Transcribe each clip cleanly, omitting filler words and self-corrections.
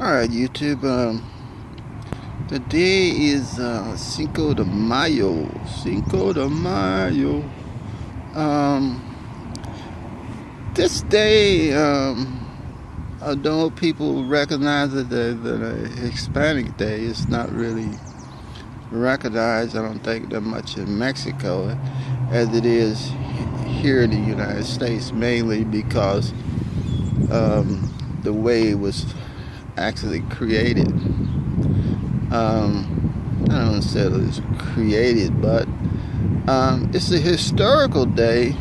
Alright, YouTube. Today is Cinco de Mayo. Cinco de Mayo. Um, this day, although people recognize it as a Hispanic day, it's not really recognized, I don't think, that much in Mexico as it is here in the United States, mainly because the way it was actually created. I don't want to say it was created, but it's a historical day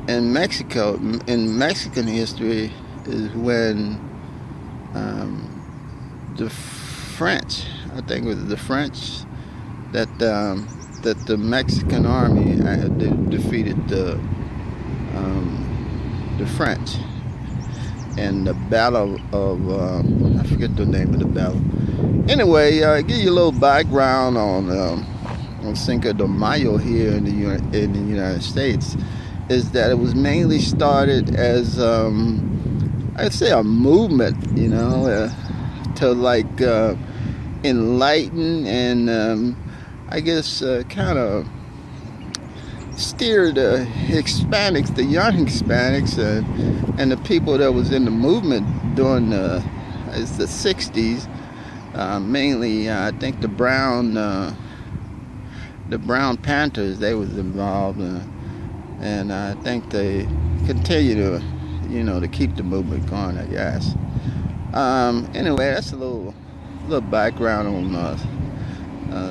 in Mexico. In Mexican history is when the French, I think it was the French, that the Mexican army defeated the French. And the battle of I forget the name of the battle. Anyway, give you a little background on Cinco de Mayo here in the United States. Is that it was mainly started as I'd say a movement, to like enlighten and I guess kind of steer the Hispanics, the young Hispanics, and the people that was in the movement during the 60s. Mainly, I think the Brown Panthers, they was involved, and I think they continue to keep the movement going, I guess. Anyway, that's a little background on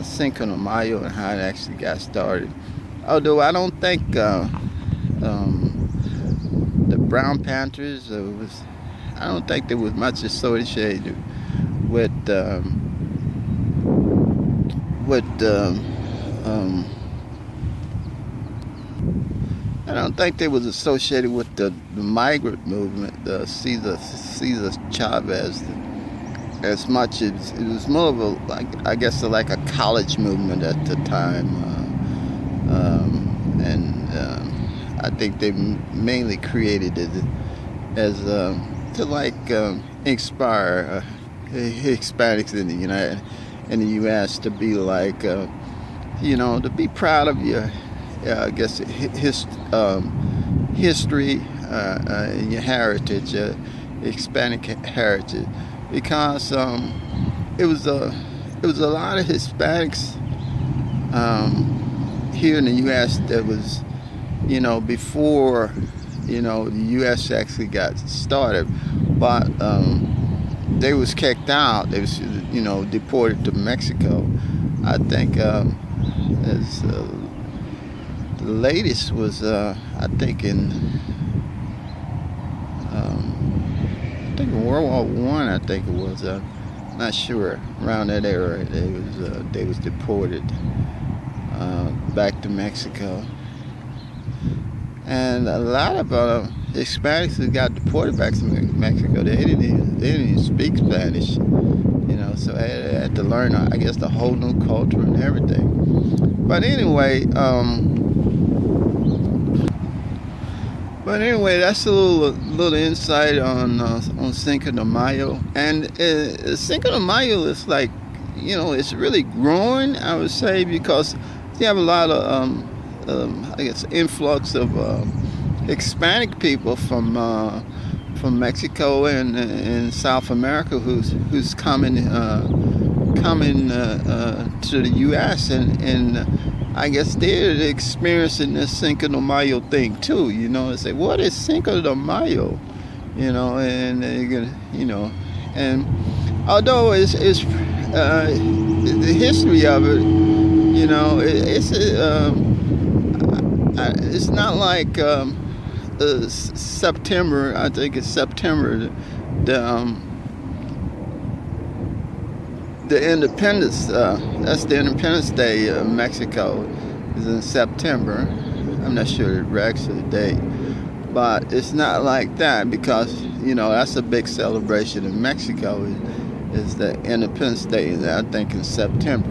Cinco de Mayo and how it actually got started. Although I don't think the Brown Panthers I don't think there was much associated with I don't think they was associated with the migrant movement, the Cesar Chavez, as much as it was more of a, I guess, like a college movement at the time. I think they mainly created it as to inspire Hispanics in the U.S. to be like, to be proud of your, I guess, history and your heritage, Hispanic heritage, because it was a lot of Hispanics here in the U.S. that was, before, the U.S. actually got started, but they was kicked out. They was, deported to Mexico. I think as the latest was, I think in World War One. I think it was. Not sure. Around that era, they was deported back to Mexico. And a lot of Hispanics who got deported back to Mexico, they didn't even speak Spanish, so they had to learn, I guess, the whole new culture and everything. But anyway, that's a little insight on Cinco de Mayo. And Cinco de Mayo is like, it's really growing, I would say, because you have a lot of I guess influx of Hispanic people from Mexico and South America who's coming to the U.S. and I guess they're experiencing this Cinco de Mayo thing too. They say, what is Cinco de Mayo? And they're gonna, and although it's the history of it, it's not like September. I think it's September. The Independence. That's the Independence Day of Mexico. Is in September. I'm not sure the actual date, but it's not like that because that's a big celebration in Mexico. Is the Independence Day? I think in September.